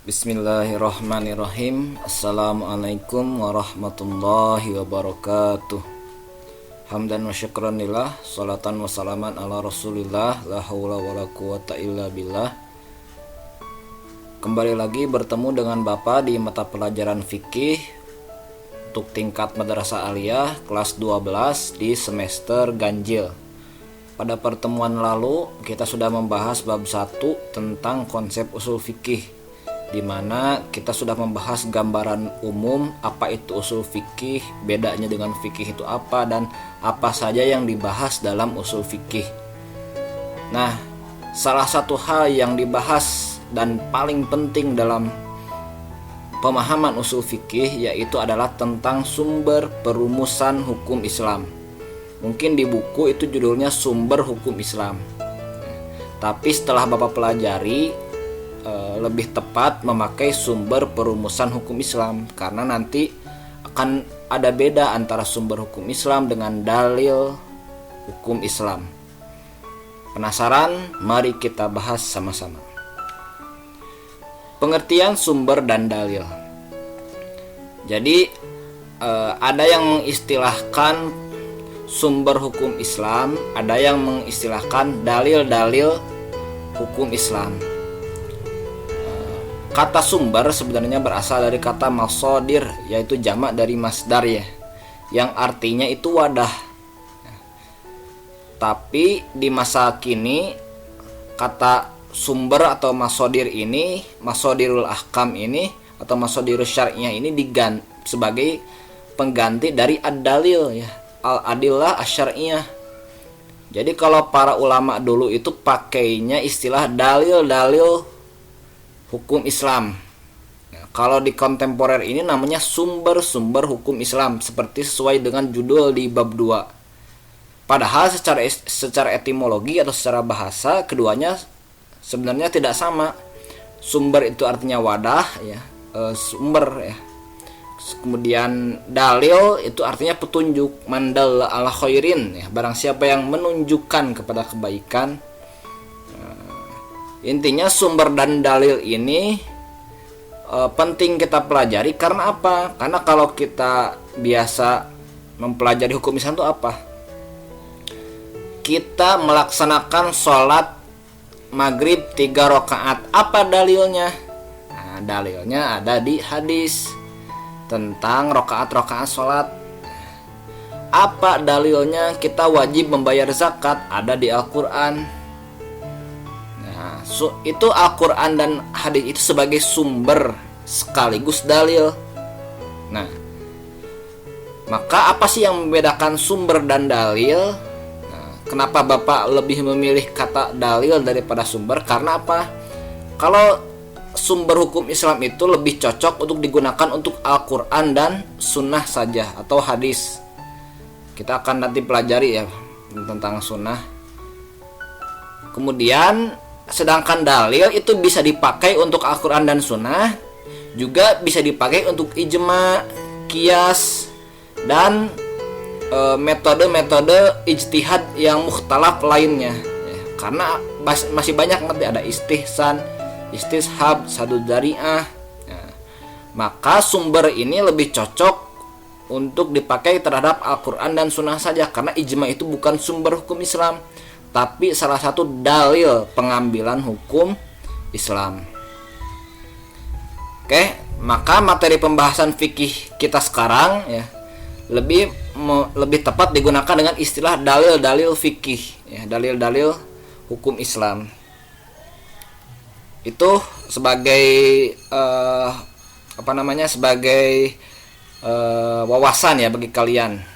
Bismillahirrahmanirrahim. Assalamualaikum warahmatullahi wabarakatuh. Hamdan wa syukran lillah, salatan wa salaman ala rasulillah, la haula wa la quwata illa billah. Kembali lagi bertemu dengan Bapak di mata pelajaran fikih untuk tingkat madrasah aliyah kelas 12 di semester ganjil. Pada pertemuan lalu kita sudah membahas bab 1 tentang konsep usul fikih, di mana kita sudah membahas gambaran umum apa itu usul fikih, bedanya dengan fikih itu apa, dan apa saja yang dibahas dalam usul fikih. Nah, salah satu hal yang dibahas dan paling penting dalam pemahaman usul fikih yaitu adalah tentang sumber perumusan hukum Islam. Mungkin di buku itu judulnya Sumber Hukum Islam. Tapi setelah Bapak pelajari, lebih tepat memakai sumber perumusan hukum Islam, karena nanti akan ada beda antara sumber hukum Islam dengan dalil hukum Islam. Penasaran? Mari kita bahas sama-sama. Pengertian sumber dan dalil. Jadi ada yang mengistilahkan sumber hukum Islam, ada yang mengistilahkan dalil-dalil hukum Islam. Kata sumber sebenarnya berasal dari kata masodir, yaitu jamak dari masdar ya, yang artinya itu wadah. Tapi di masa kini kata sumber atau masodir ini, masodirul ahkam ini atau masodirul syar'iyah ini diganti sebagai pengganti dari ad-dalil ya, al-adillah asy-syar'iyah. Jadi kalau para ulama dulu itu pakainya istilah dalil-dalil hukum Islam. Nah, kalau di kontemporer ini namanya sumber-sumber hukum Islam, seperti sesuai dengan judul di bab 2. Padahal secara etimologi atau secara bahasa keduanya sebenarnya tidak sama. Sumber itu artinya wadah ya, sumber ya. Kemudian dalil itu artinya petunjuk, mandal ala khairin ya, barang siapa yang menunjukkan kepada kebaikan. Intinya sumber dan dalil ini penting kita pelajari. Karena apa? Karena kalau kita biasa mempelajari hukum Islam itu apa? Kita melaksanakan sholat maghrib 3 rakaat. Apa dalilnya? Nah, dalilnya ada di hadis tentang rakaat-rakaat sholat. Apa dalilnya kita wajib membayar zakat? Ada di Al-Quran. Itu Al-Quran dan hadis itu sebagai sumber sekaligus dalil. Nah, maka apa sih yang membedakan sumber dan dalil? Nah, kenapa Bapak lebih memilih kata dalil daripada sumber? Karena apa? Kalau sumber hukum Islam itu lebih cocok untuk digunakan untuk Al-Quran dan sunnah saja atau hadis. Kita akan nanti pelajari ya tentang sunnah. Kemudian sedangkan dalil itu bisa dipakai untuk Al-Quran dan Sunnah, juga bisa dipakai untuk ijma, qiyas, dan metode-metode ijtihad yang mukhtalaf lainnya ya, karena masih banyak nanti ada istihsan, istishab, sadud dzari'ah ya. Maka sumber ini lebih cocok untuk dipakai terhadap Al-Quran dan Sunnah saja, karena ijma itu bukan sumber hukum Islam, tapi salah satu dalil pengambilan hukum Islam. Oke, maka materi pembahasan fikih kita sekarang ya lebih tepat digunakan dengan istilah dalil-dalil fikih ya, dalil-dalil hukum Islam. Itu sebagai sebagai wawasan ya bagi kalian.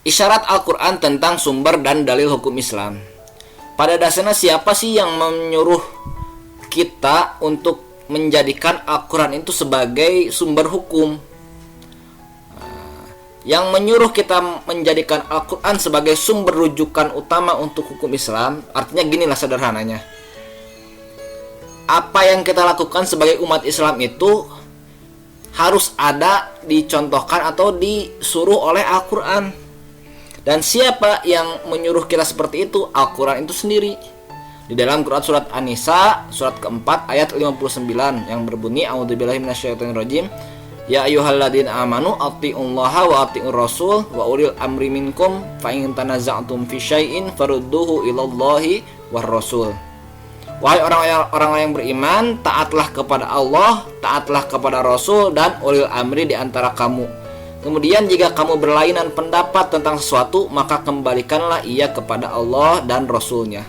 Isyarat Al-Quran tentang sumber dan dalil hukum Islam. Pada dasarnya siapa sih yang menyuruh kita untuk menjadikan Al-Quran itu sebagai sumber hukum? Yang menyuruh kita menjadikan Al-Quran sebagai sumber rujukan utama untuk hukum Islam, artinya ginilah sederhananya. Apa yang kita lakukan sebagai umat Islam itu harus ada dicontohkan atau disuruh oleh Al-Quran. Dan siapa yang menyuruh kita seperti itu? Al-Quran itu sendiri. Di dalam Quran surat An-Nisa surat keempat ayat 59 yang berbunyi a'udzubillahi minasyaitonirrajim ya ayyuhalladzina amanu atti'ullaha wa atti'ur rasul wa ulil amri minkum fa in tanaza'tum fi syai'in farudduhu ilallahi war rasul. Wahai orang-orang yang beriman, taatlah kepada Allah, taatlah kepada Rasul dan ulil amri di antara kamu. Kemudian jika kamu berlainan pendapat tentang sesuatu, maka kembalikanlah ia kepada Allah dan Rasulnya.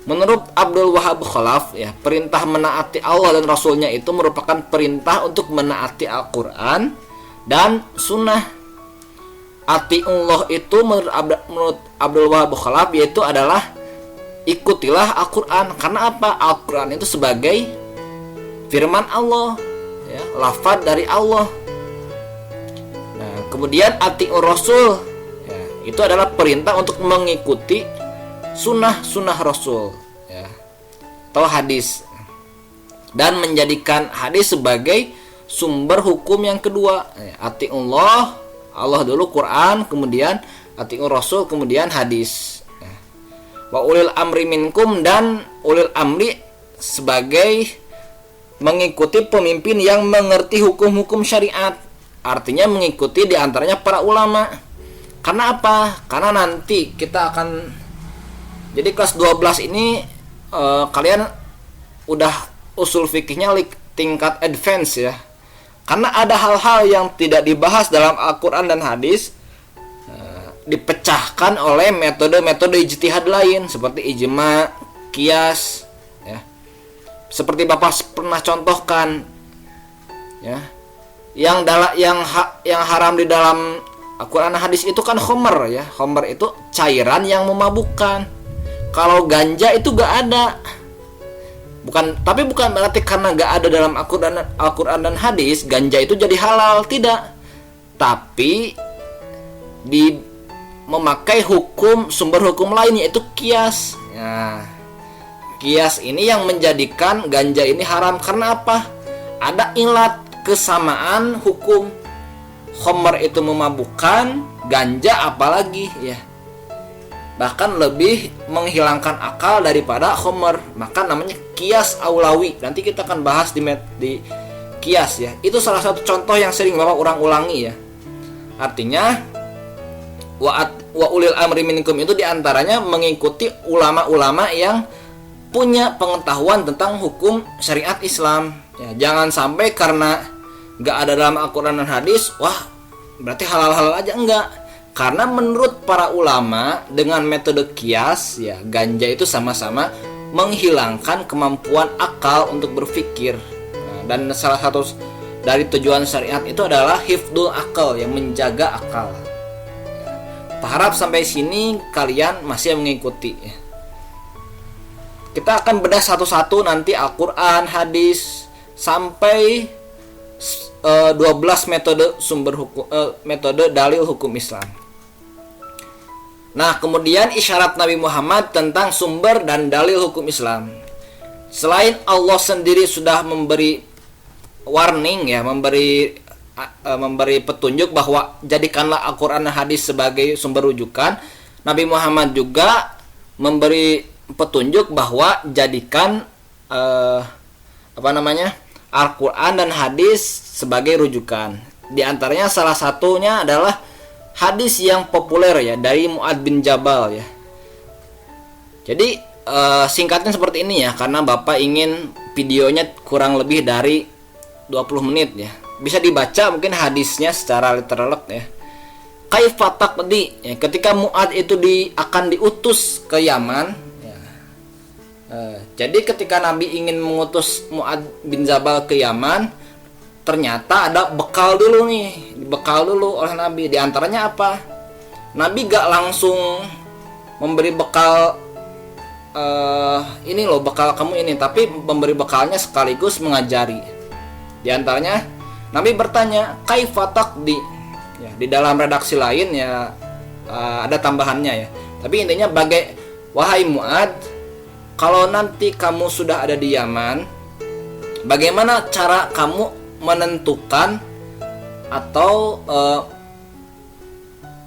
Menurut Abdul Wahab Khalaf, ya, perintah menaati Allah dan Rasulnya itu merupakan perintah untuk menaati Al-Quran dan Sunnah. Atiullah itu menurut Abdul Wahab Khalaf yaitu adalah ikutilah Al-Quran. Karena apa? Al-Quran itu sebagai firman Allah, ya, lafaz dari Allah. Nah, kemudian atiur Rasul, ya, itu adalah perintah untuk mengikuti sunnah Rasul, ya, atau hadis, dan menjadikan hadis sebagai sumber hukum yang kedua. Atiullah, Allah dulu, Quran, kemudian atiur Rasul, kemudian hadis. Wa ulil amri minkum, dan ulil amri sebagai mengikuti pemimpin yang mengerti hukum-hukum syariat. Artinya mengikuti diantaranya para ulama. Karena apa? Karena nanti kita akan, jadi kelas 12 ini kalian udah usul fikihnya tingkat advance, ya. Karena ada hal-hal yang tidak dibahas dalam Al-Quran dan hadis, dipecahkan oleh metode-metode ijtihad lain seperti ijma, qiyas, ya. Seperti Bapak pernah contohkan, ya. Yang haram di dalam Al-Quran dan hadis itu kan khamr, ya. Khamr itu cairan yang memabukkan. Kalau ganja itu gak ada. Tapi bukan berarti karena gak ada dalam Al-Quran dan hadis ganja itu jadi halal, tidak. Tapi memakai sumber hukum lain yaitu qiyas. Ya. Qiyas ini yang menjadikan ganja ini haram. Karena apa? Ada ilat kesamaan hukum. Khamr itu memabukkan, ganja apalagi, ya. Bahkan lebih menghilangkan akal daripada khamr, maka namanya qiyas aulawi. Nanti kita akan bahas di qiyas, ya. Itu salah satu contoh yang sering Bapak ulang-ulangi, ya. Artinya wa ulil amri minkum itu diantaranya mengikuti ulama-ulama yang punya pengetahuan tentang hukum syariat Islam, ya. Jangan sampai karena gak ada dalam Al-Quran dan hadis, wah berarti halal-halal aja. Enggak. Karena menurut para ulama dengan metode qiyas, ya, ganja itu sama-sama menghilangkan kemampuan akal untuk berpikir. Nah, dan salah satu dari tujuan syariat itu adalah hifdul akal, yang menjaga akal. Harap sampai sini kalian masih mengikuti, ya. Kita akan bedah satu-satu nanti Al-Quran, hadis, sampai 12 metode sumber hukum, metode dalil hukum Islam. Nah, kemudian isyarat Nabi Muhammad tentang sumber dan dalil hukum Islam. Selain Allah sendiri sudah memberi warning, ya, memberi petunjuk bahwa jadikanlah Al-Quran dan hadis sebagai sumber rujukan, Nabi Muhammad juga memberi petunjuk bahwa jadikan Al-Quran dan hadis sebagai rujukan. Di antaranya salah satunya adalah hadis yang populer, ya, dari Mu'adz bin Jabal, ya. Jadi singkatnya seperti ini, ya, karena Bapak ingin videonya kurang lebih dari 20 menit, ya. Bisa dibaca mungkin hadisnya secara literal, ya. Kaifa taqdi, ya, ketika Mu'adz itu akan diutus ke Yaman, ya. Jadi ketika Nabi ingin mengutus Mu'adz bin Jabal ke Yaman, ternyata ada bekal dulu oleh Nabi. Di antaranya apa? Nabi gak langsung memberi bekal, ini loh bekal kamu ini, tapi memberi bekalnya sekaligus mengajari. Di antaranya Nabi bertanya, kaifa taqdi, ya. Di dalam redaksi lain, ya, ada tambahannya, ya. Tapi intinya wahai Mu'adz, kalau nanti kamu sudah ada di Yaman, bagaimana cara kamu menentukan atau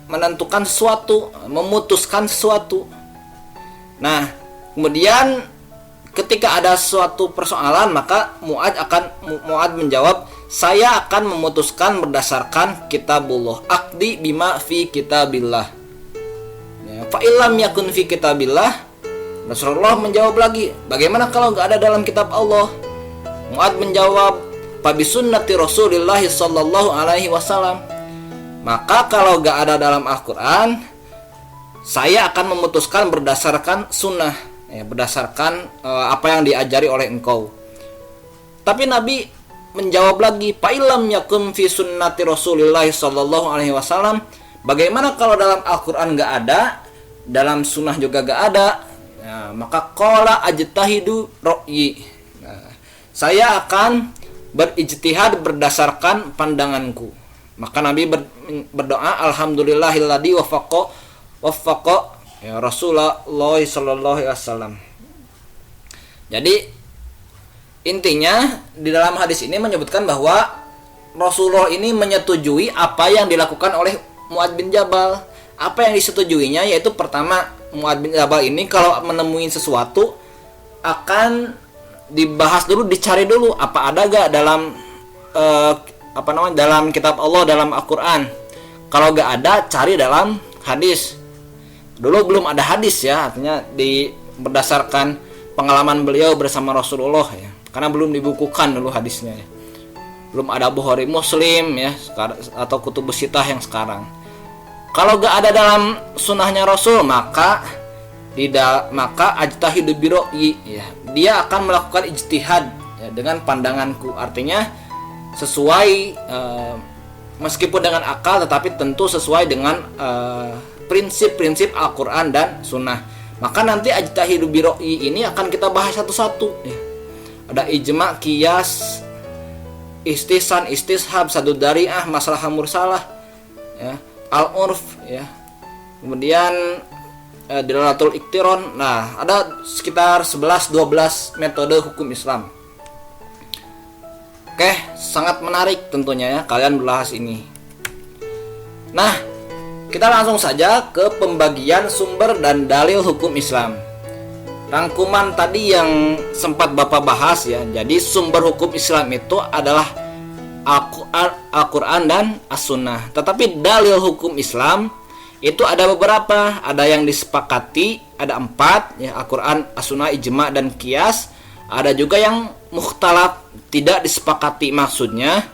menentukan sesuatu, memutuskan sesuatu? Nah, Kemudian ketika ada suatu persoalan, maka Mu'ad menjawab, saya akan memutuskan berdasarkan kitabullah, aqdi bima fi kitabillah. Ya, fa illam yakun fi kitabillah, Rasulullah menjawab lagi, bagaimana kalau nggak ada dalam kitab Allah? Mu'ad menjawab, fa bi sunnati Rasulillah sallallahu alaihi wasallam. Maka kalau nggak ada dalam Al-Qur'an, saya akan memutuskan berdasarkan sunnah, ya, berdasarkan apa yang diajari oleh engkau. Tapi Nabi menjawab lagi, fa illam yakum fi sunnati Rasulillah sallallahu alaihi wasallam, bagaimana kalau dalam Al-Qur'an enggak ada, dalam sunnah juga enggak ada? Nah, maka qala ajtahidu ra'yi. Nah, saya akan berijtihad berdasarkan pandanganku. Maka Nabi berdoa, alhamdulillahilladzi waffaqa ya Rasulullah sallallahu alaihi wasallam. Jadi intinya di dalam hadis ini menyebutkan bahwa Rasulullah ini menyetujui apa yang dilakukan oleh Mu'ad bin Jabal. Apa yang disetujuinya yaitu pertama, Mu'ad bin Jabal ini kalau menemui sesuatu akan dibahas dulu, dicari dulu apa ada gak dalam dalam kitab Allah, dalam Al-Qur'an. Kalau gak ada, cari dalam hadis. Dulu belum ada hadis ya, artinya berdasarkan pengalaman beliau bersama Rasulullah ya. Karena belum dibukukan dulu hadisnya ya. Belum ada Bukhari, Muslim ya, atau Kutubus Sittah yang sekarang. Kalau gak ada dalam sunnahnya Rasul, maka ajtahidu bi ra'yi ya. Dia akan melakukan ijtihad ya, dengan pandanganku. Artinya sesuai meskipun dengan akal, tetapi tentu sesuai dengan prinsip-prinsip Al-Qur'an dan sunnah. Maka nanti ajtahidu bi ra'yi ini akan kita bahas satu-satu ya. Ada ijma, qiyas, istihsan, istishab, sadud dari'ah, masalah mursalah ya, al-urf ya. Kemudian dilalatul iktiron. Nah, ada sekitar 11-12 metode hukum Islam. Oke, sangat menarik tentunya ya kalian bahas ini. Nah, kita langsung saja ke pembagian sumber dan dalil hukum Islam. Rangkuman tadi yang sempat Bapak bahas ya. Jadi sumber hukum Islam itu adalah Al-Qur'an dan As-Sunnah. Tetapi dalil hukum Islam itu ada beberapa. Ada yang disepakati, ada 4 ya, Al-Qur'an, As-Sunnah, ijma dan qiyas. Ada juga yang mukhtalaf, tidak disepakati. Maksudnya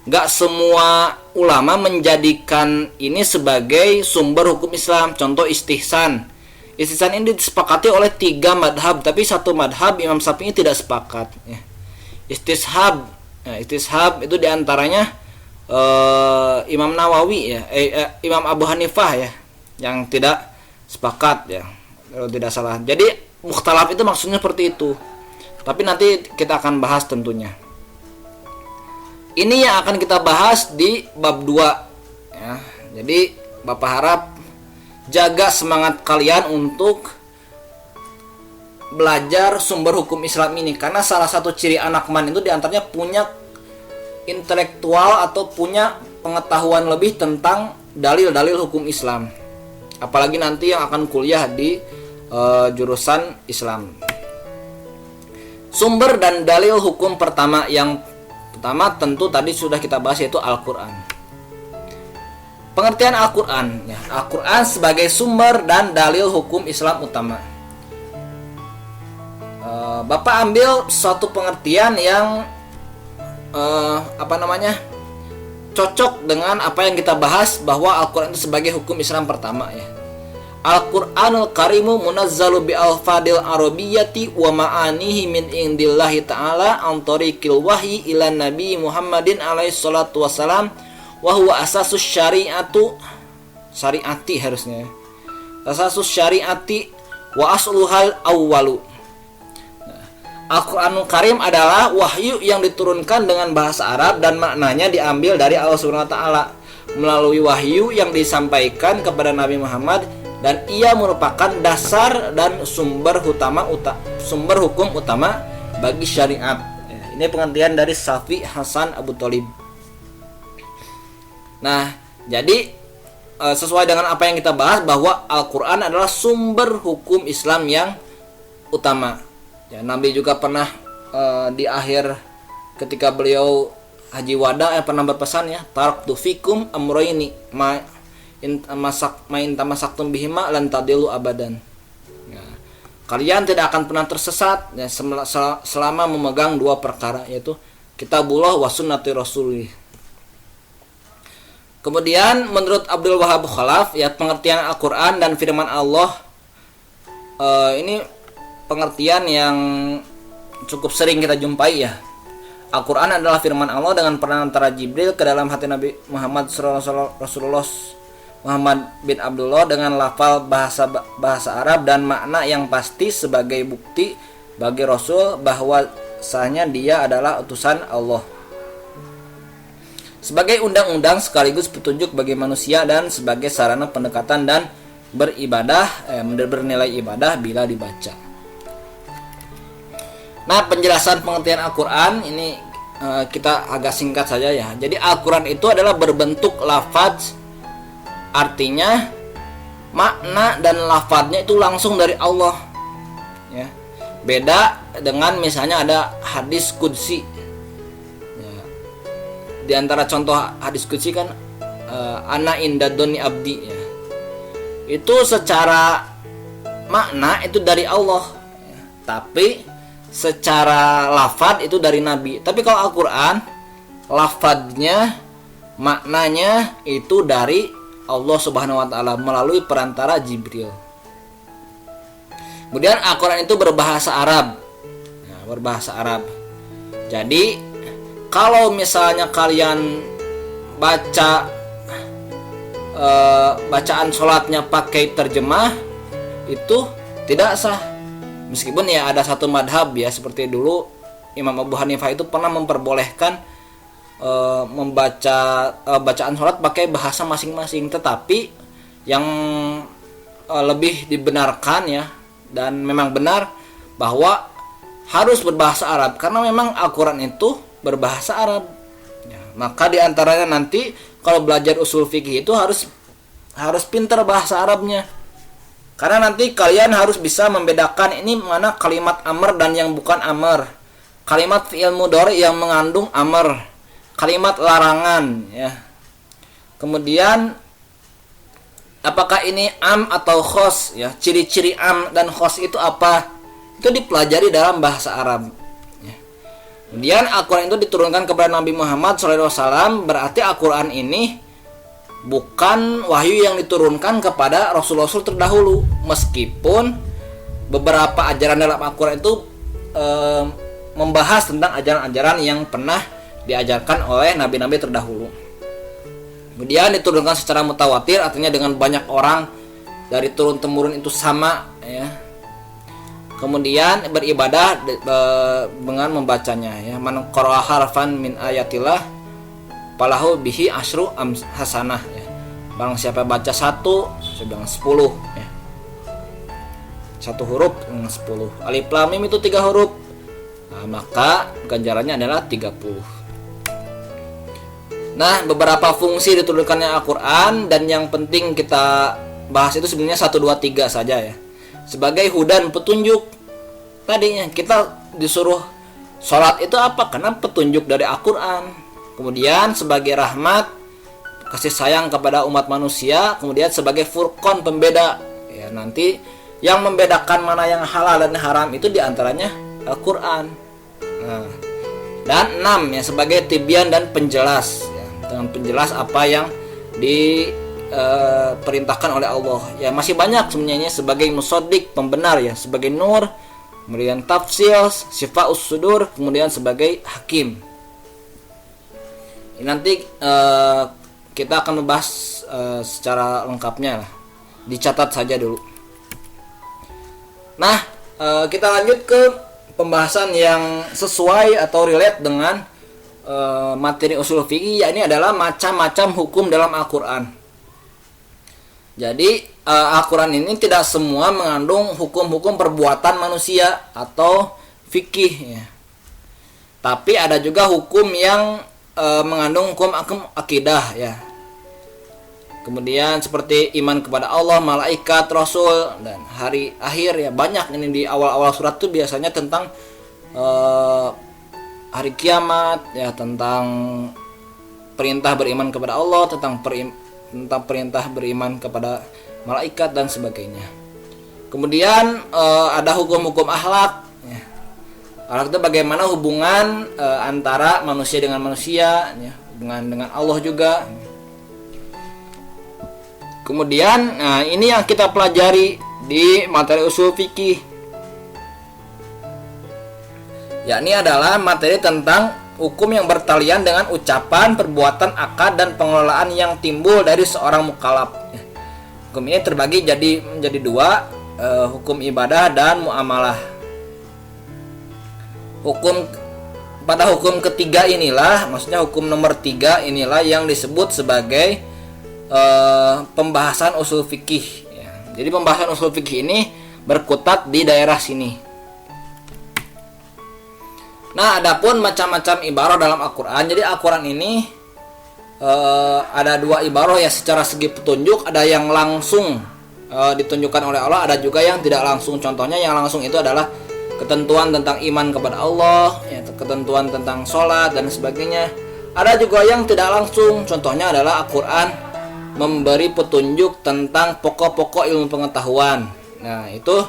gak semua ulama menjadikan ini sebagai sumber hukum Islam. Contoh istihsan. Istihsan ini disepakati oleh 3 madhab, tapi satu madhab Imam Syafi'i tidak sepakat ya. Istishab, nah, istishab itu diantaranya Imam Nawawi ya, Imam Abu Hanifah ya, yang tidak sepakat ya, kalau tidak salah. Jadi mukhtalaf itu maksudnya seperti itu. Tapi nanti kita akan bahas tentunya. Ini yang akan kita bahas di bab 2 ya. Jadi Bapak harap jaga semangat kalian untuk belajar sumber hukum Islam ini, karena salah satu ciri anak man itu diantaranya punya intelektual atau punya pengetahuan lebih tentang dalil-dalil hukum Islam, apalagi nanti yang akan kuliah di jurusan Islam. Sumber dan dalil hukum pertama, yang pertama tentu tadi sudah kita bahas, yaitu Al-Qur'an. Pengertian Al-Qur'an ya, Al-Qur'an sebagai sumber dan dalil hukum Islam utama. Bapak ambil suatu pengertian yang cocok dengan apa yang kita bahas, bahwa Al-Qur'an itu sebagai hukum Islam pertama ya. Al-Qur'anul Karimu munazzalu bi alfadil arabiyyati wa ma'anihi min indillahi ta'ala an tariqil wahyi ila Nabi Muhammadin alaihi salatu wassalam wa huwa asasus syariati harusnya. Asasus syariati wa asluhal awwalu. Al-Qur'anul Karim adalah wahyu yang diturunkan dengan bahasa Arab dan maknanya diambil dari Allah Subhanahu wa taala melalui wahyu yang disampaikan kepada Nabi Muhammad, dan ia merupakan dasar dan sumber hukum utama bagi syariat. Ini pengertian dari Syafi'i Hasan Abu Thalib. Nah, jadi sesuai dengan apa yang kita bahas, bahwa Al-Qur'an adalah sumber hukum Islam yang utama. Ya, Nabi juga pernah di akhir ketika beliau haji wada pernah berpesan ya, taraktu fikum amroini ma in tamasaktum bihima lan tadilu abadan. Ya, kalian tidak akan pernah tersesat ya, selama memegang dua perkara, yaitu kitabullah wa sunnati rasulih. Kemudian menurut Abdul Wahab Khalaf ya, pengertian Al-Quran dan firman Allah ini pengertian yang cukup sering kita jumpai ya. Al-Quran adalah firman Allah dengan perantara Jibril ke dalam hati Nabi Muhammad Rasulullah Muhammad bin Abdullah dengan lafal bahasa Arab dan makna yang pasti sebagai bukti bagi Rasul bahwasanya dia adalah utusan Allah. Sebagai undang-undang sekaligus petunjuk bagi manusia dan sebagai sarana pendekatan dan bernilai ibadah bila dibaca. Nah, penjelasan pengertian Al-Quran ini kita agak singkat saja ya. Jadi Al-Quran itu adalah berbentuk lafaz, artinya makna dan lafaznya itu langsung dari Allah ya. Beda dengan misalnya ada hadis qudsi ya. Di antara contoh hadis qudsi kan ana indadoni abdi ya. Itu secara makna itu dari Allah ya. Tapi secara lafad itu dari Nabi. Tapi kalau Al-Quran, lafadnya, maknanya itu dari Allah Subhanahu wa Ta'ala melalui perantara Jibril. Kemudian Al-Quran itu berbahasa Arab. Nah, berbahasa Arab. Jadi kalau misalnya kalian baca bacaan sholatnya pakai terjemah, itu tidak sah. Meskipun ya ada satu madhab ya, seperti dulu Imam Abu Hanifah itu pernah memperbolehkan membaca bacaan sholat pakai bahasa masing-masing. Tetapi yang lebih dibenarkan ya, dan memang benar bahwa harus berbahasa Arab, karena memang Al-Quran itu berbahasa Arab ya. Maka diantaranya nanti kalau belajar usul fikih itu harus pintar bahasa Arabnya. Karena nanti kalian harus bisa membedakan ini mana kalimat amr dan yang bukan amr, kalimat fi'il mudhari yang mengandung amr, kalimat larangan ya. Kemudian apakah ini am atau khos ya, ciri-ciri am dan khos itu apa, itu dipelajari dalam bahasa Arab ya. Kemudian Al-Quran itu diturunkan kepada Nabi Muhammad SAW, berarti Al-Quran ini bukan wahyu yang diturunkan kepada Rasul-Rasul terdahulu, meskipun beberapa ajaran dalam Al-Quran itu membahas tentang ajaran-ajaran yang pernah diajarkan oleh nabi-nabi terdahulu. Kemudian diturunkan secara mutawatir, artinya dengan banyak orang dari turun-temurun itu sama ya. Kemudian beribadah dengan membacanya ya. Man qara'a harfan min ayatillah falahu bihi asyru hasanah ya. Barang siapa baca satu sedang 10 ya. Satu huruf dengan 10. Alif lam mim itu 3 huruf. Nah, maka ganjarannya adalah 30. Nah, beberapa fungsi diturunkannya Al-Quran, dan yang penting kita bahas itu sebenarnya 1 2 3 saja ya. Sebagai hudan, petunjuk. Tadinya kita disuruh sholat itu apa? Karena petunjuk dari Al-Quran. Kemudian sebagai rahmat, kasih sayang kepada umat manusia. Kemudian sebagai furqan, pembeda ya, nanti yang membedakan mana yang halal dan haram itu diantaranya Al-Quran. Nah, dan 6 ya, sebagai tibyan dan penjelas ya, dengan penjelas apa yang diperintahkan oleh Allah ya. Masih banyak sebenarnya sebagai musaddiq, pembenar ya, sebagai nur, kemudian tafsil, syifaus sudur, kemudian sebagai hakim. Nanti kita akan membahas secara lengkapnya lah. Dicatat saja dulu. Nah, kita lanjut ke pembahasan yang sesuai atau relate dengan materi usul fikih, yakni adalah macam-macam hukum dalam Al-Quran. Jadi Al-Quran ini tidak semua mengandung hukum-hukum perbuatan manusia atau fikih ya. Tapi ada juga hukum yang mengandung hukum akidah ya. Kemudian seperti iman kepada Allah, malaikat, rasul, dan hari akhir ya, banyak ini di awal-awal surat tuh biasanya tentang hari kiamat ya, tentang perintah beriman kepada Allah, tentang perintah beriman kepada malaikat dan sebagainya. Kemudian ada hukum-hukum akhlak ya. Akhlak itu bagaimana hubungan antara manusia dengan manusia ya, hubungan dengan Allah juga. Kemudian ini yang kita pelajari di materi usul fikih, yakni adalah materi tentang hukum yang bertalian dengan ucapan, perbuatan, akad, dan pengelolaan yang timbul dari seorang mukallaf. Hukum ini terbagi menjadi dua, hukum ibadah dan muamalah. Pada hukum ketiga inilah, maksudnya hukum nomor 3 inilah yang disebut sebagai pembahasan usul fikih ya. Jadi pembahasan usul fikih ini berkutat di daerah sini. Nah, adapun macam-macam ibarah dalam Al-Quran. Jadi Al-Quran ini ada dua ibarah ya secara segi petunjuk. Ada yang langsung ditunjukkan oleh Allah, ada juga yang tidak langsung. Contohnya yang langsung itu adalah ketentuan tentang iman kepada Allah ya, ketentuan tentang sholat dan sebagainya. Ada juga yang tidak langsung. Contohnya adalah Al-Quran memberi petunjuk tentang pokok-pokok ilmu pengetahuan. Nah, itu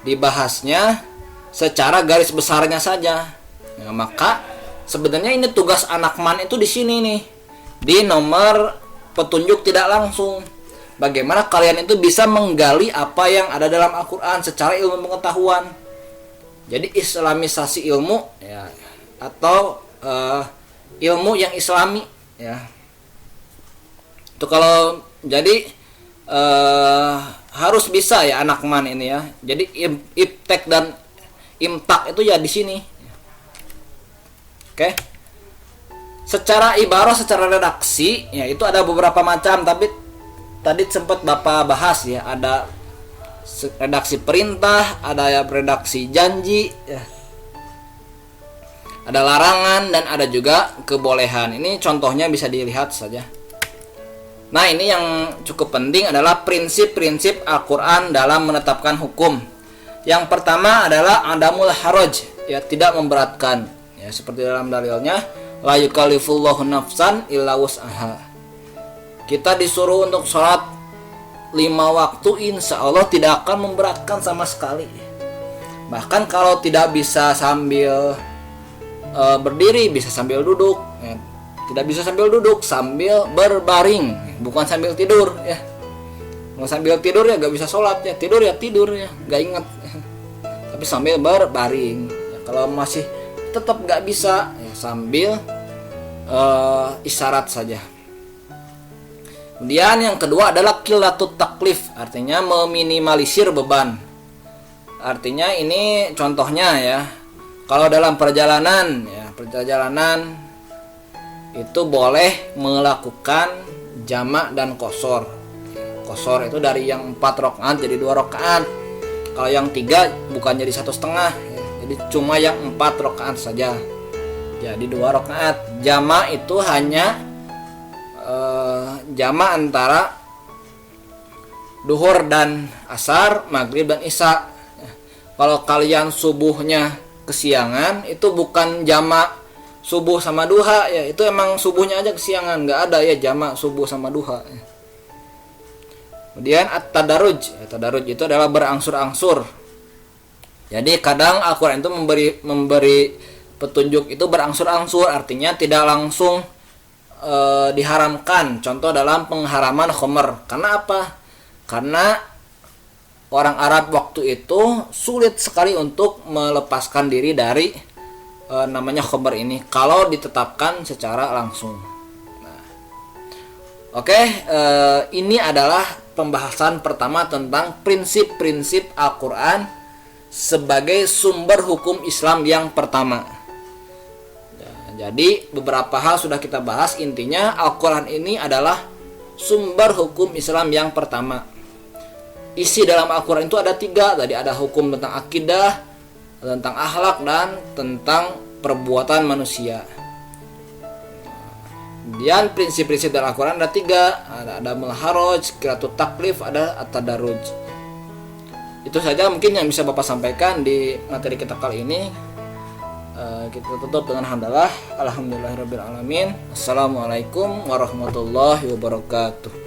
dibahasnya secara garis besarnya saja. Nah, maka sebenarnya ini tugas anak man itu di sini nih, di nomor petunjuk tidak langsung. Bagaimana kalian itu bisa menggali apa yang ada dalam Al-Quran secara ilmu pengetahuan. Jadi islamisasi ilmu ya, atau ilmu yang islami ya. Itu kalau jadi harus bisa ya anak man ini ya. Jadi iptek dan imtak itu ya di sini. Oke. Secara ibarah, secara redaksi ya itu ada beberapa macam, tapi tadi sempat Bapak bahas ya, ada redaksi perintah, ada ya redaksi janji ya. Ada larangan dan ada juga kebolehan. Ini contohnya bisa dilihat saja. Nah, ini yang cukup penting adalah prinsip-prinsip Al-Quran dalam menetapkan hukum. Yang pertama adalah adamul haraj, ya tidak memberatkan. Ya, seperti dalam dalilnya, la yukallifullahu nafsan illa wus'aha. Kita disuruh untuk sholat 5 waktu, insya Allah tidak akan memberatkan sama sekali. Bahkan kalau tidak bisa sambil berdiri, bisa sambil duduk. Ya. Tidak bisa sambil duduk, sambil berbaring, bukan sambil tidur ya. Mau sambil tidur ya gak bisa sholat ya, tidur ya gak ingat. Tapi sambil berbaring ya, kalau masih tetap gak bisa ya, sambil isyarat saja. Kemudian yang kedua adalah qilatut taklif, artinya meminimalisir beban. Artinya ini contohnya ya, kalau dalam perjalanan itu boleh melakukan jamak dan qashar. Qashar itu dari yang 4 rakaat jadi 2 rakaat. Kalau yang 3 bukan jadi 1,5 ya. Jadi cuma yang 4 rakaat saja. Jadi 2 rakaat. Jamak itu hanya jamak antara duhur dan asar, maghrib dan isya. Kalau kalian subuhnya kesiangan, itu bukan jamak subuh sama duha ya, itu emang subuhnya aja kesiangan, nggak ada ya jamak subuh sama duha ya. Kemudian at-tadarruj, tadarruj itu adalah berangsur-angsur. Jadi kadang Al-Quran itu memberi petunjuk itu berangsur-angsur, artinya tidak langsung diharamkan. Contoh dalam pengharaman khamr. Karena apa? Karena orang Arab waktu itu sulit sekali untuk melepaskan diri dari namanya khamr ini kalau ditetapkan secara langsung. Nah, oke, ini adalah pembahasan pertama tentang prinsip-prinsip Al-Quran sebagai sumber hukum Islam yang pertama. Jadi beberapa hal sudah kita bahas. Intinya Al-Quran ini adalah sumber hukum Islam yang pertama. Isi dalam Al-Quran itu ada 3. Tadi ada hukum tentang akidah, tentang akhlak, dan tentang perbuatan manusia. Kemudian prinsip-prinsip dalam Al-Quran ada 3, ada mulharoj, qiraatut taklif, ada at-tadarruj. Itu saja mungkin yang bisa Bapak sampaikan di materi kita kali ini. Kita tutup dengan hamdalah. Alhamdulillahirabbil alamin. Assalamualaikum warahmatullahi wabarakatuh.